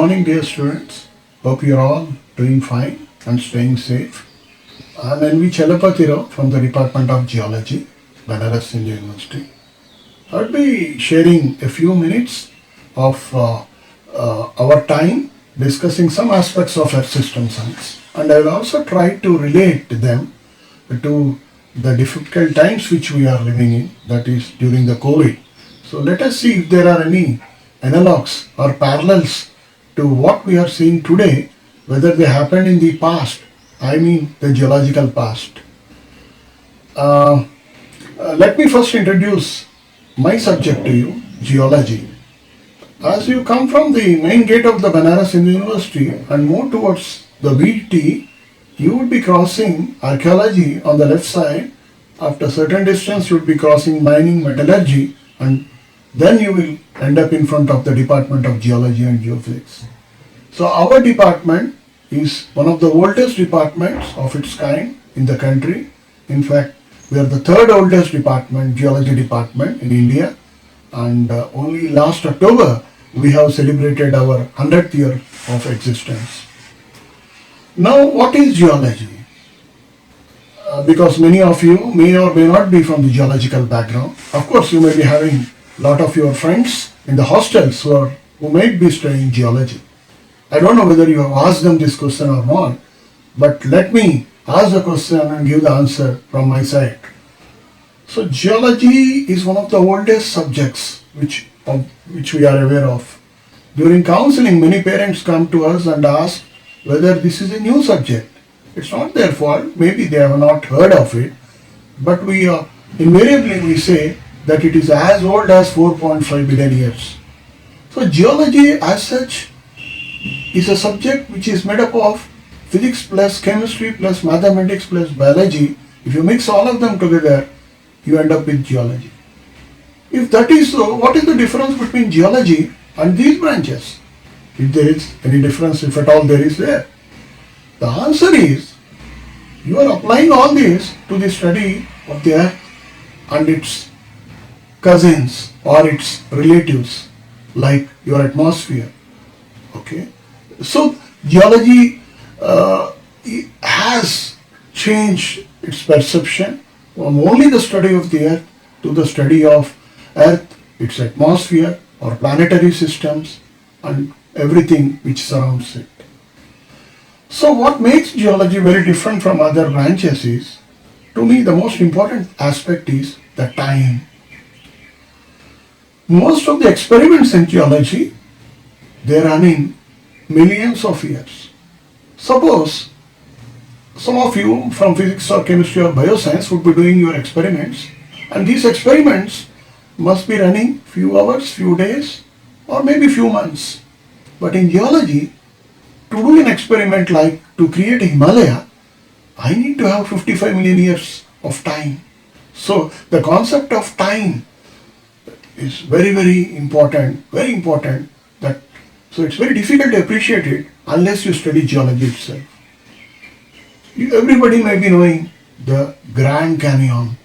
morning, dear students. Hope you're all doing fine and staying safe. I'm N.V.C from the Department of Geology, Banaras Hindu University. I'll be sharing a few minutes of our time discussing some aspects of Earth system science, and I will also try to relate them to the difficult times which we are living in, that is during the COVID. So let us see if there are any analogs or parallels to what we are seeing today, whether they happened in the past, I mean the geological past. Let me first introduce my subject to you, geology. As you come from the main gate of the Banaras Hindu University and move towards the VT, you would be crossing archaeology on the left side. After a certain distance, you would be crossing mining, metallurgy, and then you will end up in front of the Department of Geology and Geophysics. So our department is one of the oldest departments of its kind in the country. In fact, we are the third oldest department, geology department in India, and only last October we have celebrated our 100th year of existence. Now, what is geology? Because many of you may or may not be from the geological background. Of course, you may be having a lot of your friends in the hostels who might be studying geology. I don't know whether you have asked them this question or not, but let me ask the question and give the answer from my side. So geology is one of the oldest subjects which we are aware of. During counseling, many parents come to us and ask whether this is a new subject. It's not their fault, maybe they have not heard of it, but invariably we say that it is as old as 4.5 billion years. So geology as such is a subject which is made up of physics plus chemistry plus mathematics plus biology. If you mix all of them together, you end up with geology. If that is so, what is the difference between geology and these branches? If there is any difference, if at all there is there. The answer is, you are applying all this to the study of the earth and its cousins or its relatives, like your atmosphere. Okay, so geology has changed its perception from only the study of the earth to the study of earth, its atmosphere or planetary systems and everything which surrounds it. So what makes geology very different from other branches is, to me, the most important aspect is the time. Most of the experiments in geology, they run in millions of years. Suppose some of you from physics or chemistry or bioscience would be doing your experiments, and these experiments must be running few hours, few days, or maybe few months. But in geology, to do an experiment like to create a Himalaya, I need to have 55 million years of time. So the concept of time is very, very important, so it's very difficult to appreciate it unless you study geology itself. Everybody may be knowing the Grand Canyon.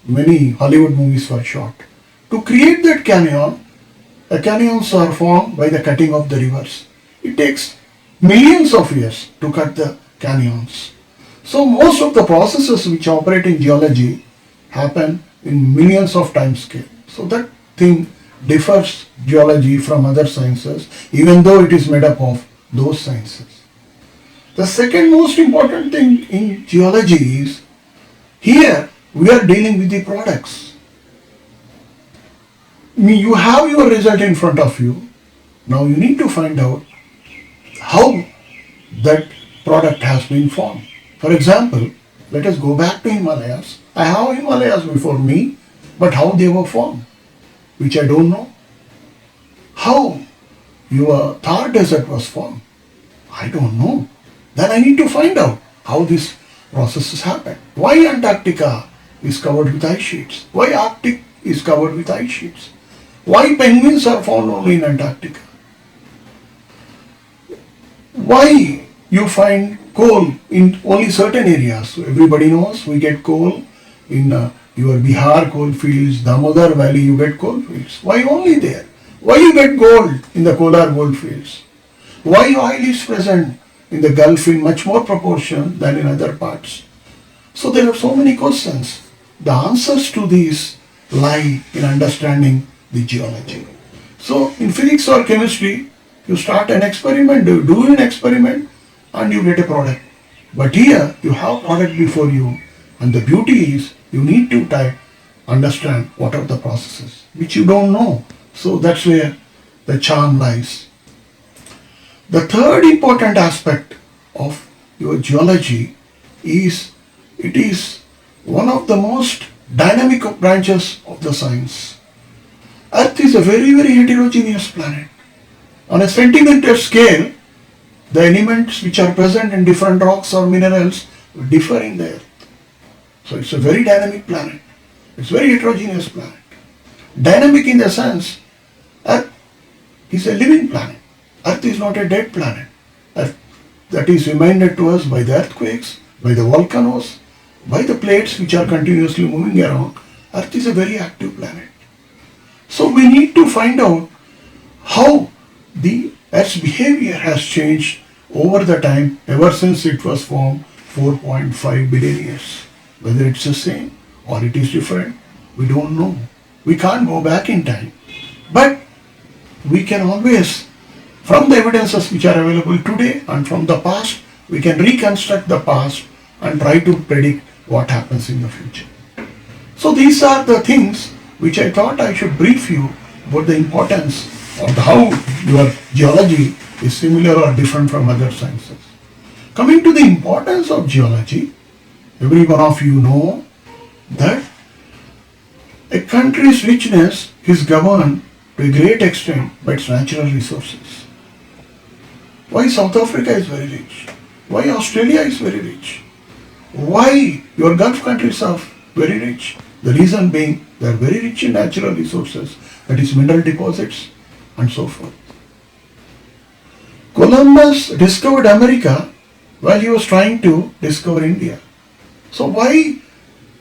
Many Hollywood movies were shot. To create that canyon, the canyons are formed by the cutting of the rivers. It takes millions of years to cut the canyons. So most of the processes which operate in geology happen in millions of time scale. So that thing differs geology from other sciences, even though it is made up of those sciences. The second most important thing in geology is, here we are dealing with the products. You have your result in front of you. Now you need to find out how that product has been formed. For example, let us go back to Himalayas. I have Himalayas before me, but how they were formed, which I don't know. How your Thar desert was formed, I don't know. Then I need to find out how these processes happen. Why Antarctica is covered with ice sheets? Why Arctic is covered with ice sheets? Why penguins are found only in Antarctica? Why you find coal in only certain areas? So everybody knows we get coal in your Bihar coal fields, Damodar Valley you get coal fields. Why only there? Why you get gold in the Kolar gold fields? Why oil is present in the Gulf in much more proportion than in other parts? So there are so many questions. The answers to these lie in understanding the geology. So in physics or chemistry, you start an experiment, you do an experiment and you get a product. But here you have product before you, and the beauty is you need to understand what are the processes which you don't know. So that's where the charm lies. The third important aspect of your geology is it is one of the most dynamic branches of the science. Earth is a very, very heterogeneous planet. On a centimeter scale, the elements which are present in different rocks or minerals differ in the Earth. So it's a very dynamic planet. It's a very heterogeneous planet. Dynamic in the sense, Earth is a living planet. Earth is not a dead planet. Earth, that is reminded to us by the earthquakes, by the volcanoes, by the plates which are continuously moving around. Earth is a very active planet. So we need to find out how the Earth's behavior has changed over the time ever since it was formed 4.5 billion years. Whether it's the same or it is different, we don't know. We can't go back in time. But we can always, from the evidences which are available today and from the past, we can reconstruct the past and try to predict what happens in the future. So these are the things which I thought I should brief you about the importance of how your geology is similar or different from other sciences. Coming to the importance of geology, every one of you know that a country's richness is governed to a great extent by its natural resources. Why South Africa is very rich? Why Australia is very rich? Why your Gulf countries are very rich? The reason being they are very rich in natural resources, that is mineral deposits and so forth. Columbus discovered America while he was trying to discover India. So why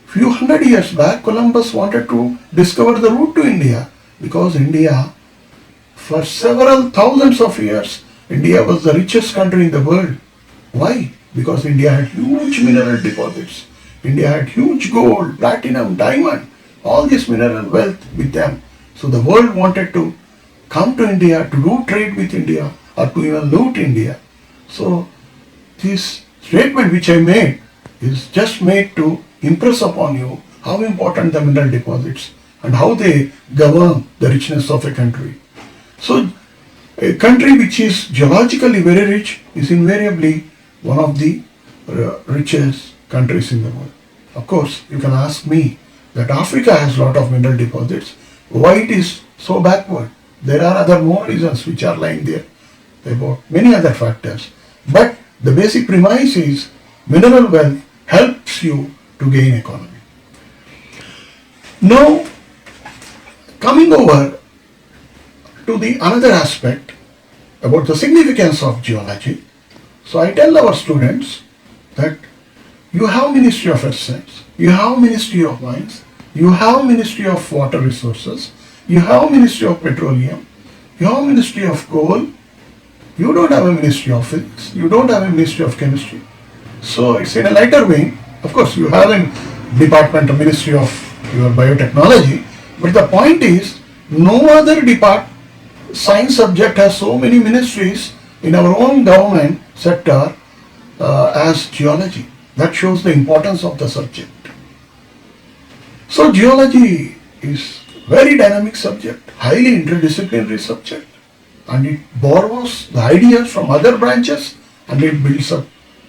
few hundred years back Columbus wanted to discover the route to India? Because India, for several thousands of years, India was the richest country in the world. Why? Because India had huge mineral deposits. India had huge gold, platinum, diamond, all this mineral wealth with them. So the world wanted to come to India to do trade with India or to even loot India. So this statement which I made is just made to impress upon you how important the mineral deposits and how they govern the richness of a country. So a country which is geologically very rich is invariably one of the richest countries in the world. Of course, you can ask me that Africa has a lot of mineral deposits. Why it is so backward? There are other more reasons which are lying there about many other factors. But the basic premise is mineral wealth helps you to gain economy. Now, coming over to the another aspect about the significance of geology. So I tell our students that you have Ministry of Earth Science, you have Ministry of Mines, you have Ministry of Water Resources, you have Ministry of Petroleum, you have Ministry of Coal, you don't have a Ministry of Physics, you don't have a Ministry of Chemistry. So it's in a lighter vein. Of course, you have a Department of Ministry of your Biotechnology, but the point is no other science subject has so many ministries in our own government sector as geology. That shows the importance of the subject. So geology is very dynamic subject, highly interdisciplinary subject, and it borrows the ideas from other branches and it builds up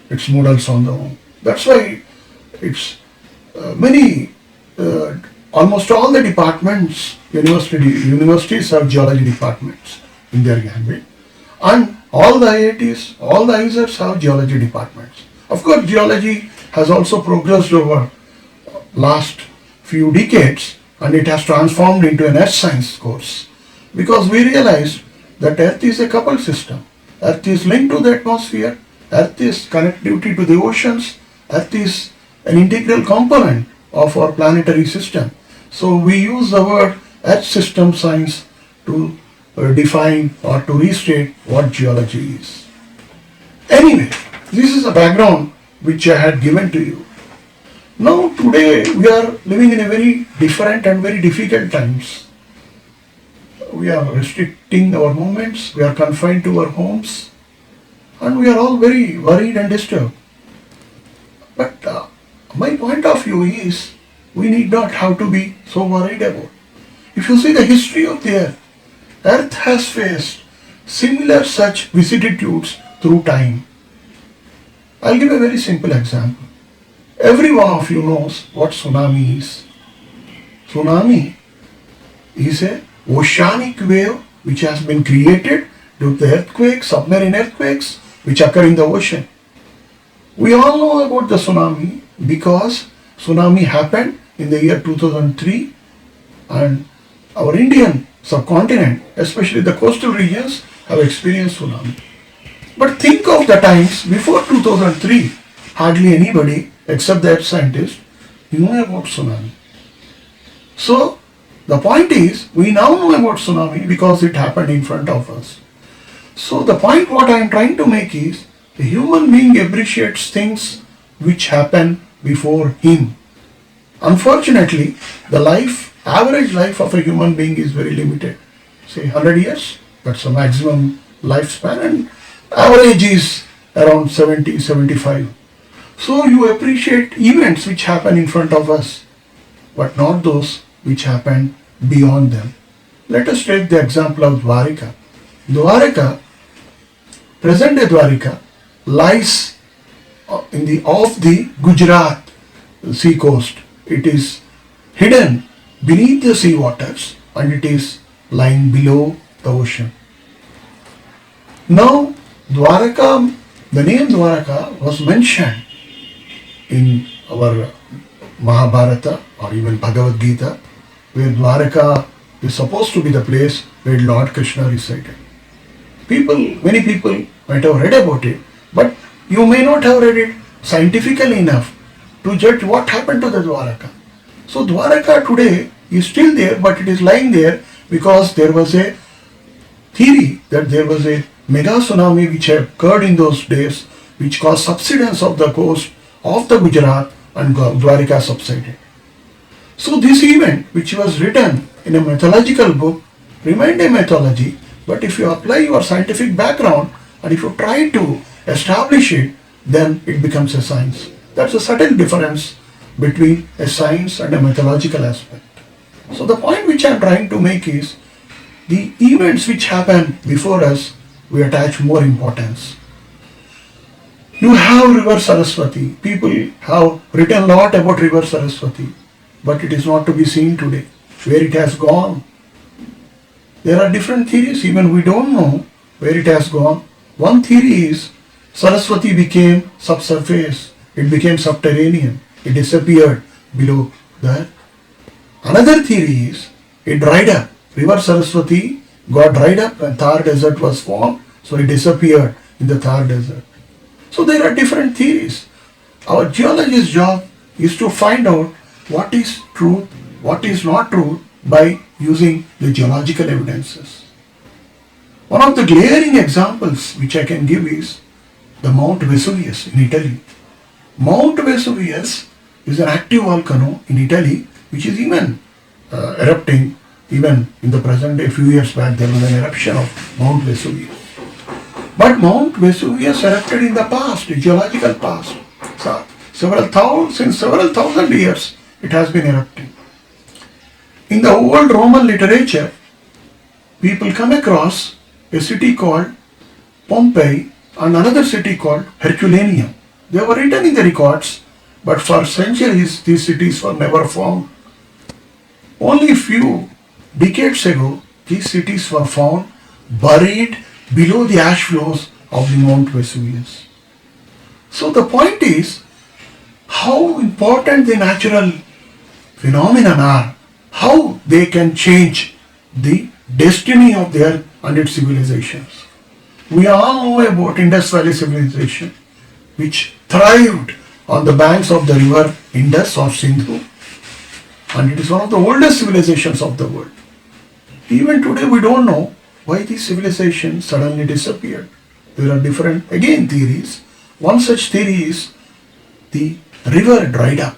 its models on the own. That's why it's almost all the departments, universities have geology departments in their gambit, and all the IITs, all the IISERs have geology departments. Of course, geology has also progressed over last few decades and it has transformed into an earth science course because we realized that Earth is a coupled system. Earth is linked to the atmosphere, Earth is connectivity to the oceans, Earth is an integral component of our planetary system. So we use the word Earth system science to define or to restate what geology is. Anyway, this is the background which I had given to you. Now today we are living in a very different and very difficult times. We are restricting our movements, we are confined to our homes, and we are all very worried and disturbed. But my point of view is we need not have to be so worried about. If you see the history of the Earth has faced similar such vicissitudes through time. I'll give a very simple example. Every one of you knows what tsunami is. Tsunami is a oceanic wave which has been created due to earthquakes, submarine earthquakes which occur in the ocean. We all know about the tsunami because tsunami happened in the year 2003 and our Indian subcontinent, especially the coastal regions, have experienced tsunami. But think of the times before 2003, hardly anybody except the earth scientists knew about tsunami. So the point is, we now know about tsunami because it happened in front of us. So the point what I am trying to make is, a human being appreciates things which happen before him. Unfortunately, the average life of a human being is very limited. Say 100 years, that's the maximum lifespan, and average is around 70, 75. So you appreciate events which happen in front of us, but not those which happen beyond them. Let us take the example of Dwaraka. Dwaraka, present-day Dwaraka, lies off the Gujarat sea coast. It is hidden beneath the sea waters and it is lying below the ocean. Now, Dwaraka, the name Dwaraka was mentioned in our Mahabharata or even Bhagavad Gita, where Dwaraka is supposed to be the place where Lord Krishna resided. Many people might have read about it, but you may not have read it scientifically enough to judge what happened to the Dwaraka. So Dwaraka today is still there, but it is lying there because there was a theory that there was a mega tsunami which occurred in those days, which caused subsidence of the coast of the Gujarat and Dwaraka subsided. So this event, which was written in a mythological book, remained a mythology, but if you apply your scientific background and if you try to establish it, then it becomes a science. That's a subtle difference between a science and a mythological aspect. So the point which I am trying to make is, the events which happen before us, we attach more importance. You have river Sarasvati. People have written a lot about river Sarasvati, but it is not to be seen today, where it has gone. There are different theories, even we don't know where it has gone. One theory is Sarasvati became subsurface, it became subterranean, it disappeared below the earth. Another theory is it dried up. River Sarasvati got dried up when Thar desert was formed, so it disappeared in the Thar desert. So there are different theories. Our geologist's job is to find out what is truth, what is not true by using the geological evidences. One of the glaring examples which I can give is the Mount Vesuvius in Italy. Mount Vesuvius is an active volcano in Italy which is even erupting. Even in the present day, a few years back, there was an eruption of Mount Vesuvius. But Mount Vesuvius erupted in the past, geological past. So, since several thousand years, it has been erupting. In the old Roman literature, people come across a city called Pompeii and another city called Herculaneum. They were written in the records, but for centuries, these cities were never found. Only few decades ago, these cities were found buried below the ash flows of the Mount Vesuvius. So the point is how important the natural phenomena are, how they can change the destiny of the earth and its civilizations. We all know about Indus Valley civilization, which thrived on the banks of the river Indus or Sindhu, and it is one of the oldest civilizations of the world. Even today we don't know why the civilization suddenly disappeared. There are different, again, theories. One such theory is the river dried up.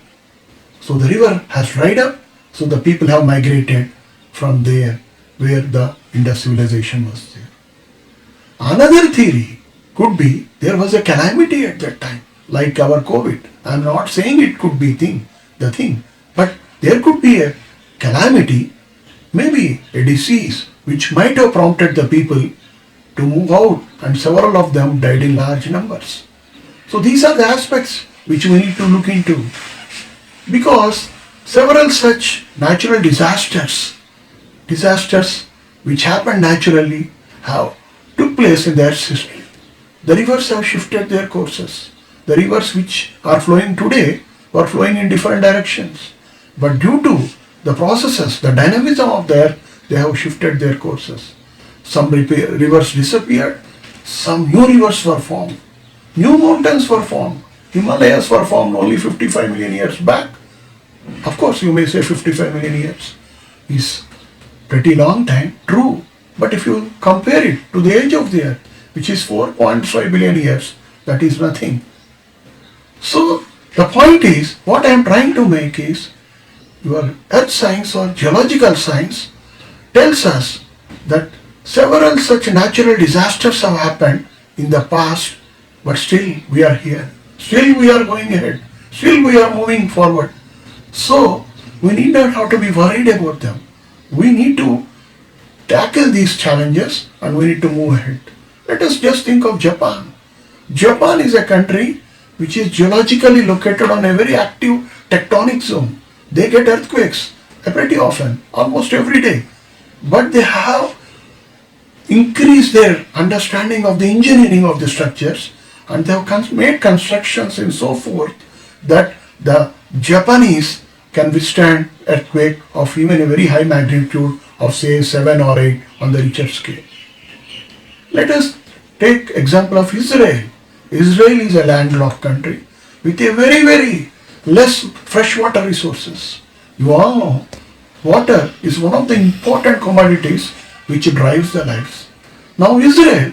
So the river has dried up, so the people have migrated from there where the Indus civilization was there. Another theory could be there was a calamity at that time, like our COVID. I am not saying it could be the thing, but there could be a calamity, maybe a disease, which might have prompted the people to move out, and several of them died in large numbers. So these are the aspects which we need to look into, because several such natural disasters which happened naturally have took place in their history. The rivers have shifted their courses. The rivers which are flowing today were flowing in different directions. But due to the processes, the dynamism of the earth, they have shifted their courses. Some rivers disappeared, some new rivers were formed, new mountains were formed. Himalayas were formed only 55 million years back. Of course, you may say 55 million years is pretty long time, true. But if you compare it to the age of the earth, which is 4.5 billion years, that is nothing. So the point is, what I am trying to make is, your earth science or geological science tells us that several such natural disasters have happened in the past, but still we are here. Still we are going ahead. Still we are moving forward. So we need not have to be worried about them. We need to tackle these challenges and we need to move ahead. Let us just think of Japan. Japan is a country which is geologically located on a very active tectonic zone. They get earthquakes pretty often, almost every day. But they have increased their understanding of the engineering of the structures, and they have made constructions and so forth that the Japanese can withstand earthquake of even a very high magnitude of say 7 or 8 on the Richter scale. Let us take example of Israel. Israel is a landlocked country with a very less freshwater resources. You all know water is one of the important commodities which drives the lives. Now Israel,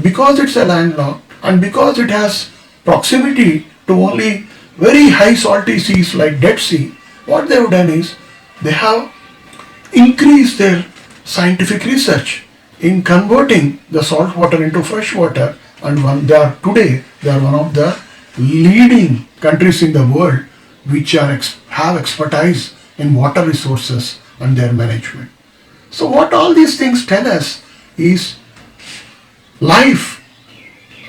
because it's a landlocked and because it has proximity to only very high salty seas like Dead Sea, what they have done is they have increased their scientific research in converting the salt water into fresh water, and today they are one of the leading countries in the world which have expertise in water resources and their management. So what all these things tell us is life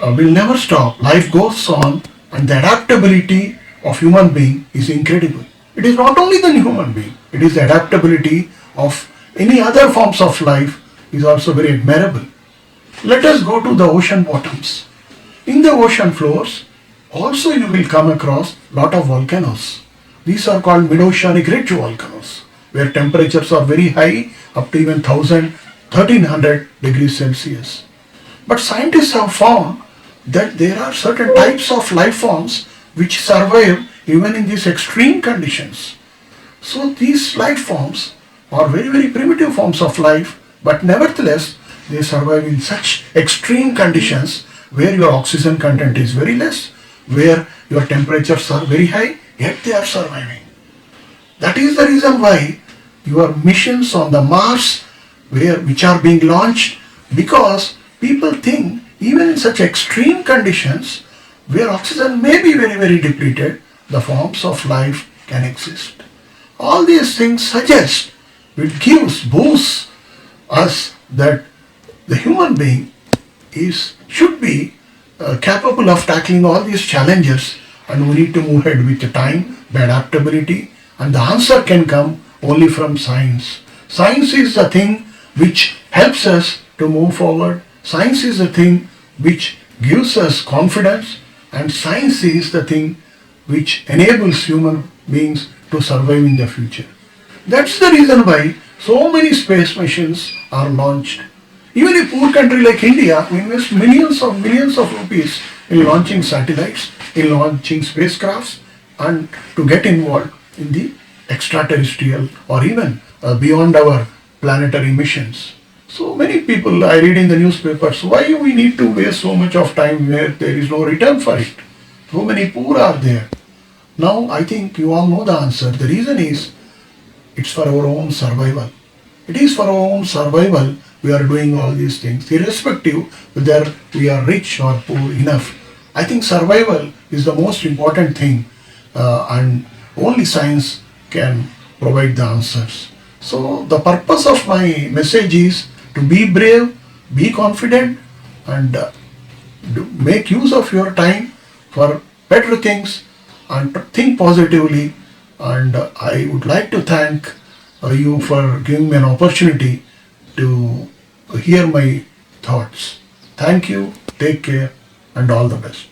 will never stop. Life goes on, and the adaptability of human being is incredible. It is not only the human being, it is the adaptability of any other forms of life is also very admirable. Let us go to the ocean bottoms. In the ocean floors, also you will come across lot of volcanoes. These are called mid-oceanic ridge volcanoes, where temperatures are very high, up to even 1300 degrees Celsius. But scientists have found that there are certain types of life forms which survive even in these extreme conditions. So these life forms are very primitive forms of life, but nevertheless they survive in such extreme conditions where your oxygen content is very less, where your temperatures are very high, yet they are surviving. That is the reason why your missions on the Mars which are being launched, because people think even in such extreme conditions where oxygen may be very depleted, the forms of life can exist. All these things suggest, it boosts us that the human being should be capable of tackling all these challenges, and we need to move ahead with the time, the adaptability, and the answer can come only from science. Science is the thing which helps us to move forward. Science is the thing which gives us confidence, and science is the thing which enables human beings to survive in the future. That's the reason why so many space missions are launched. Even a poor country like India invests millions of rupees in launching satellites, in launching spacecrafts, and to get involved in the extraterrestrial or even beyond our planetary missions. So many people I read in the newspapers, why we need to waste so much of time where there is no return for it? So many poor are there. Now I think you all know the answer. The reason is it's for our own survival. It is for our own survival we are doing all these things, irrespective whether we are rich or poor enough. I think survival is the most important thing, and only science can provide the answers. So the purpose of my message is to be brave, be confident, and make use of your time for better things and think positively. And I would like to thank you for giving me an opportunity to hear my thoughts. Thank you, take care, and all the best.